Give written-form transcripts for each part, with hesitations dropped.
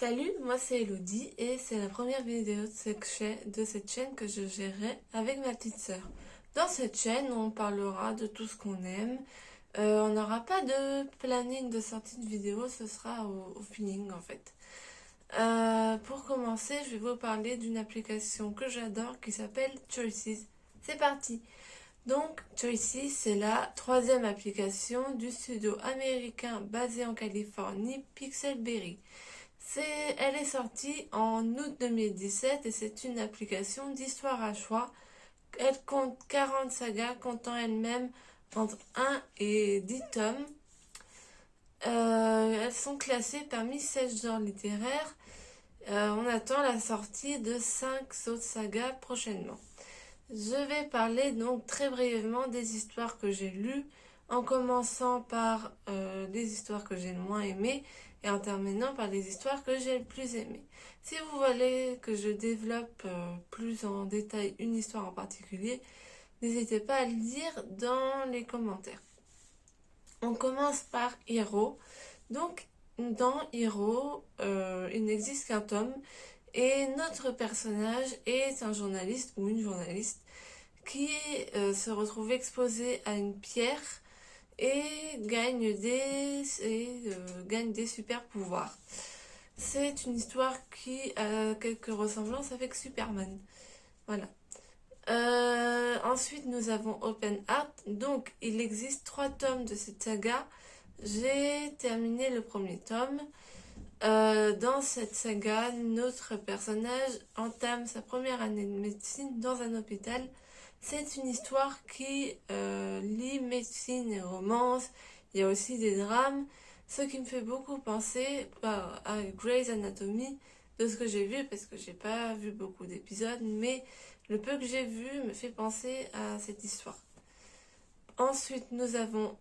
Salut, moi c'est Elodie et c'est la première vidéo de cette chaîne que je gérerai avec ma petite sœur. Dans cette chaîne, on parlera de tout ce qu'on aime. On n'aura pas de planning de sortie de vidéo, ce sera au feeling en fait. Pour commencer, je vais vous parler d'une application que j'adore qui s'appelle Choices. C'est parti! Donc, Choices, c'est la troisième application du studio américain basé en Californie, Pixelberry. Elle est sortie en août 2017 et c'est une application d'histoire à choix. Elle compte 40 sagas comptant elle-même entre 1 et 10 tomes. Elles sont classées parmi 16 genres littéraires. On attend la sortie de 5 autres sagas prochainement. Je vais parler donc très brièvement des histoires que j'ai lues, en commençant par les histoires que j'ai le moins aimées et en terminant par les histoires que j'ai le plus aimées. Si vous voulez que je développe plus en détail une histoire en particulier, n'hésitez pas à le dire dans les commentaires. On commence par Hero. Donc, dans Hero, il n'existe qu'un tome et notre personnage est un journaliste ou une journaliste qui se retrouve exposé à une pierre et gagne des super pouvoirs. C'est une histoire qui a quelques ressemblances avec Superman. Voilà. Ensuite, nous avons Open Heart. Donc, il existe 3 tomes de cette saga. J'ai terminé le premier tome. Dans cette saga, notre personnage entame sa première année de médecine dans un hôpital. C'est une histoire qui lie médecine et romance. Il y a aussi des drames, ce qui me fait beaucoup penser à Grey's Anatomy, de ce que j'ai vu, parce que j'ai pas vu beaucoup d'épisodes, mais le peu que j'ai vu me fait penser à cette histoire. Ensuite, nous avons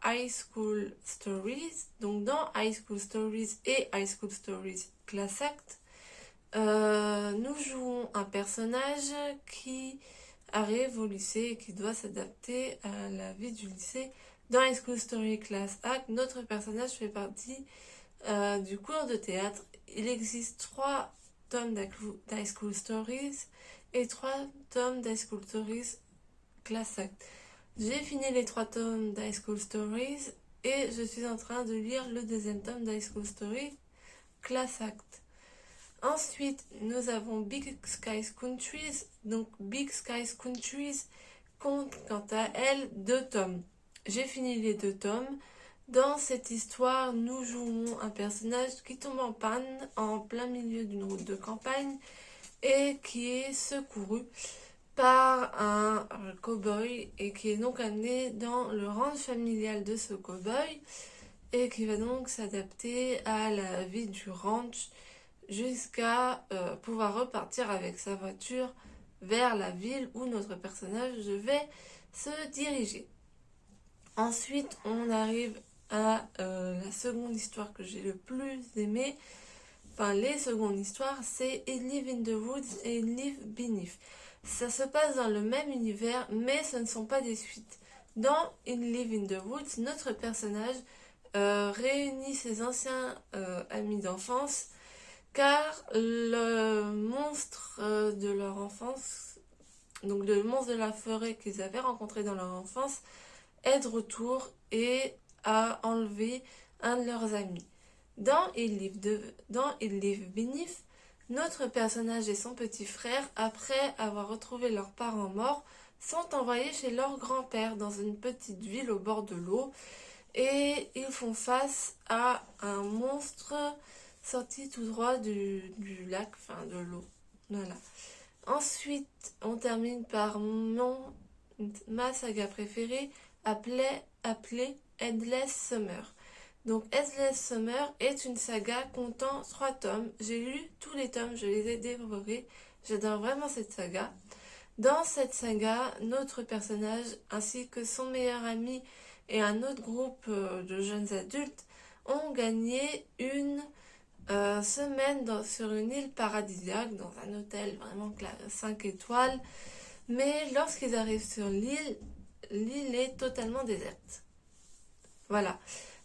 High School Stories. Donc, dans High School Stories et High School Stories Class Act, nous jouons un personnage qui arrive au lycée et qui doit s'adapter à la vie du lycée. Dans High School Story Class Act, notre personnage fait partie du cours de théâtre. Il existe 3 tomes d'High School Stories et 3 tomes d'High School Stories Class Act. J'ai fini les 3 tomes d'High School Stories et je suis en train de lire le 2e tome d'High School Story Class Act. Ensuite, nous avons Big Skies Countries. Donc, Big Skies Countries compte quant à elle 2 tomes. J'ai fini les 2 tomes. Dans cette histoire, nous jouons un personnage qui tombe en panne en plein milieu d'une route de campagne et qui est secouru par un cow-boy et qui est donc amené dans le ranch familial de ce cow-boy et qui va donc s'adapter à la vie du ranch jusqu'à pouvoir repartir avec sa voiture vers la ville où notre personnage devait se diriger. Ensuite, on arrive à la seconde histoire que j'ai le plus aimée. Enfin, les secondes histoires, c'est It Live in the Woods et It Live Beneath. Ça se passe dans le même univers, mais ce ne sont pas des suites. Dans It Live in the Woods, notre personnage réunit ses anciens amis d'enfance, car le monstre de leur enfance, donc le monstre de la forêt qu'ils avaient rencontré dans leur enfance, est de retour et a enlevé un de leurs amis. Dans It Live Beneath, notre personnage et son petit frère, après avoir retrouvé leurs parents morts, sont envoyés chez leur grand-père dans une petite ville au bord de l'eau et ils font face à un monstre sorti tout droit du lac, enfin de l'eau. Voilà. Ensuite, on termine par ma saga préférée, appelée Endless Summer. Donc, Endless Summer est une saga comptant 3 tomes. J'ai lu tous les tomes, je les ai dévorés. J'adore vraiment cette saga. Dans cette saga, notre personnage ainsi que son meilleur ami et un autre groupe de jeunes adultes ont gagné une semaine sur une île paradisiaque, dans un hôtel vraiment 5 étoiles. Mais lorsqu'ils arrivent sur l'île, l'île est totalement déserte. Voilà.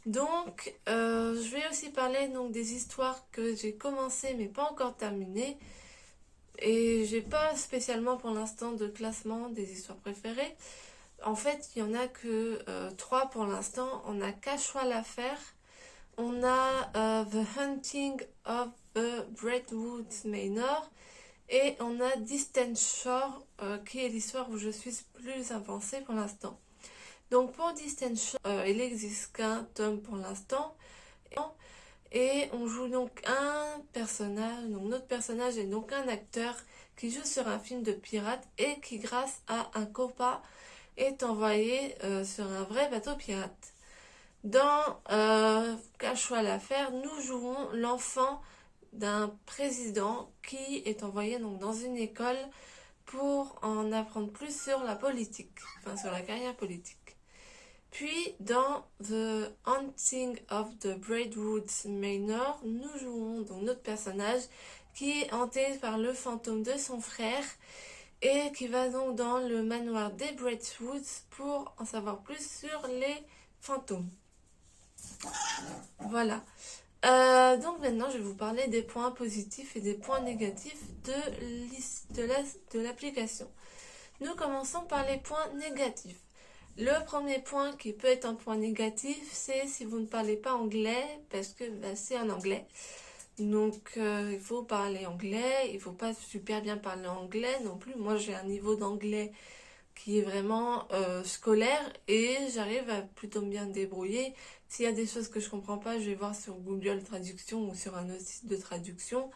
Donc, je vais aussi parler donc des histoires que j'ai commencé mais pas encore terminées. Et j'ai pas spécialement pour l'instant de classement des histoires préférées. En fait, il y en a que trois pour l'instant. On a Cashwell Affair, on a The Hunting of the Brightwood Manor et on a Distant Shore qui est l'histoire où je suis plus avancée pour l'instant. Donc pour Distant Shore, il n'existe qu'un tome pour l'instant. Et on joue donc un personnage, donc notre personnage est donc un acteur qui joue sur un film de pirate et qui grâce à un copain est envoyé sur un vrai bateau pirate. Dans Cashwell Affair, nous jouons l'enfant d'un président qui est envoyé donc dans une école pour en apprendre plus sur la politique, enfin sur la carrière politique. Puis dans The Haunting of the Braidwood Manor, nous jouons donc notre personnage qui est hanté par le fantôme de son frère et qui va donc dans le manoir des Braidwoods pour en savoir plus sur les fantômes. Voilà. Donc maintenant, je vais vous parler des points positifs et des points négatifs de l'application. Nous commençons par les points négatifs. Le premier point qui peut être un point négatif, c'est si vous ne parlez pas anglais, parce que c'est en anglais. Donc il faut parler anglais, il ne faut pas super bien parler anglais non plus. Moi j'ai un niveau d'anglais qui est vraiment scolaire et j'arrive à plutôt bien me débrouiller. S'il y a des choses que je comprends pas, je vais voir sur Google Traduction ou sur un autre site de traduction.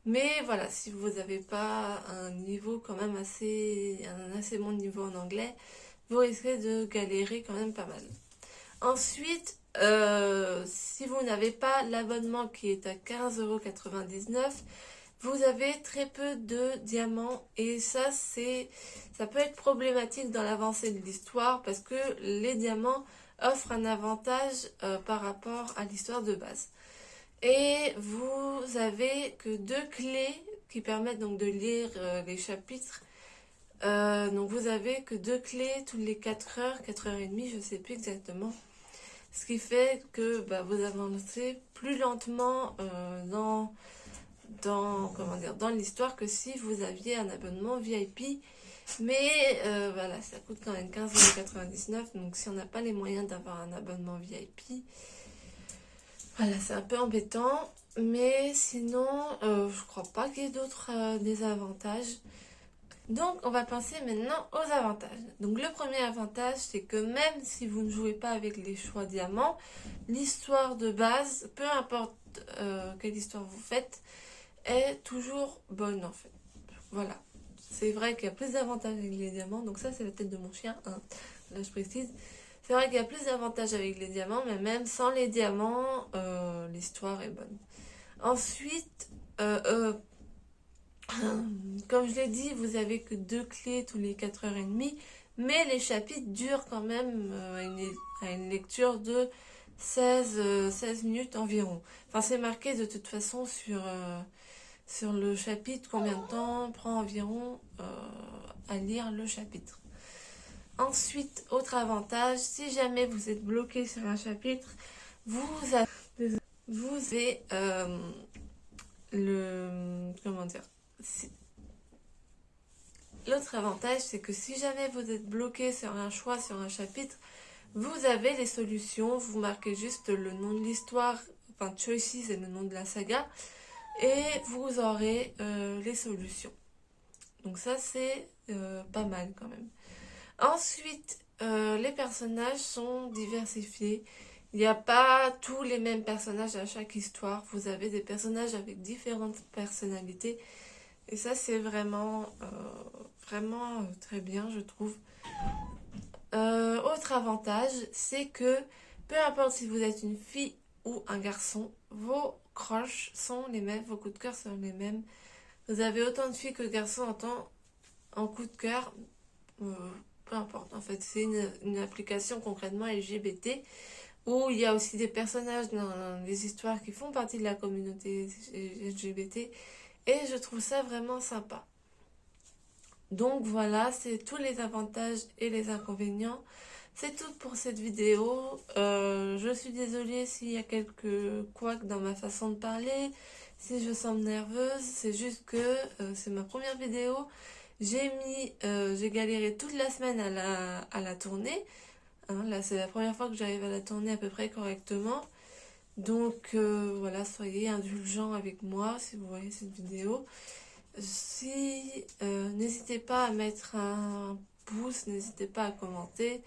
Mais voilà, si vous n'avez pas un niveau quand même un assez bon niveau en anglais, vous risquez de galérer quand même pas mal. Ensuite, si vous n'avez pas l'abonnement qui est à 15,99 €, vous avez très peu de diamants et ça peut être problématique dans l'avancée de l'histoire parce que les diamants offrent un avantage par rapport à l'histoire de base. Et vous avez que 2 clés qui permettent donc de lire les chapitres. Donc vous avez que 2 clés toutes les 4 heures, 4h30, je ne sais plus exactement. Ce qui fait que vous avancez plus lentement dans l'histoire que si vous aviez un abonnement VIP. Mais voilà, ça coûte quand même 15,99 €. Donc si on n'a pas les moyens d'avoir un abonnement VIP, voilà, c'est un peu embêtant. Mais sinon, je crois pas qu'il y ait d'autres désavantages. Donc, on va passer maintenant aux avantages. Donc, le premier avantage, c'est que même si vous ne jouez pas avec les choix diamants, l'histoire de base, peu importe quelle histoire vous faites, est toujours bonne en fait. Voilà. C'est vrai qu'il y a plus d'avantages avec les diamants. Donc, ça, c'est la tête de mon chien. Hein. Là, je précise. C'est vrai qu'il y a plus d'avantages avec les diamants, mais même sans les diamants, l'histoire est bonne. Ensuite, comme je l'ai dit, vous avez que 2 clés tous les 4h30, mais les chapitres durent quand même à une lecture de 16 minutes environ. Enfin, c'est marqué de toute façon sur le chapitre combien de temps prend environ à lire le chapitre. Ensuite, autre avantage, si jamais vous êtes bloqué sur un chapitre, vous avez comment dire, l'autre avantage, c'est que si jamais vous êtes bloqué sur un choix, sur un chapitre, vous avez les solutions. Vous marquez juste le nom de l'histoire, enfin Choices est le nom de la saga, et vous aurez les solutions. Donc ça, c'est pas mal quand même. Ensuite, les personnages sont diversifiés. Il n'y a pas tous les mêmes personnages à chaque histoire. Vous avez des personnages avec différentes personnalités. Et ça, c'est vraiment très bien, je trouve. Autre avantage, c'est que peu importe si vous êtes une fille ou un garçon, vos crushs sont les mêmes, vos coups de cœur sont les mêmes. Vous avez autant de filles que de garçons en coup de cœur. Peu importe, en fait, c'est une application concrètement LGBT où il y a aussi des personnages dans les histoires qui font partie de la communauté LGBT et je trouve ça vraiment sympa. Donc voilà, c'est tous les avantages et les inconvénients. C'est tout pour cette vidéo. Je suis désolée s'il y a quelques couacs dans ma façon de parler, si je semble nerveuse. C'est juste que c'est ma première vidéo. J'ai galéré toute la semaine à la tourner. Hein, là, c'est la première fois que j'arrive à la tourner à peu près correctement. Donc voilà, soyez indulgents avec moi si vous voyez cette vidéo. N'hésitez pas à mettre un pouce, n'hésitez pas à commenter.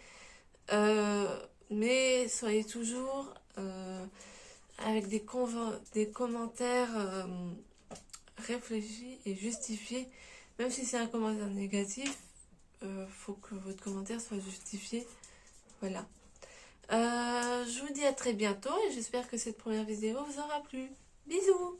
Mais soyez toujours avec des commentaires réfléchis et justifiés. Même si c'est un commentaire négatif, faut que votre commentaire soit justifié. Voilà. Je vous dis à très bientôt et j'espère que cette première vidéo vous aura plu. Bisous!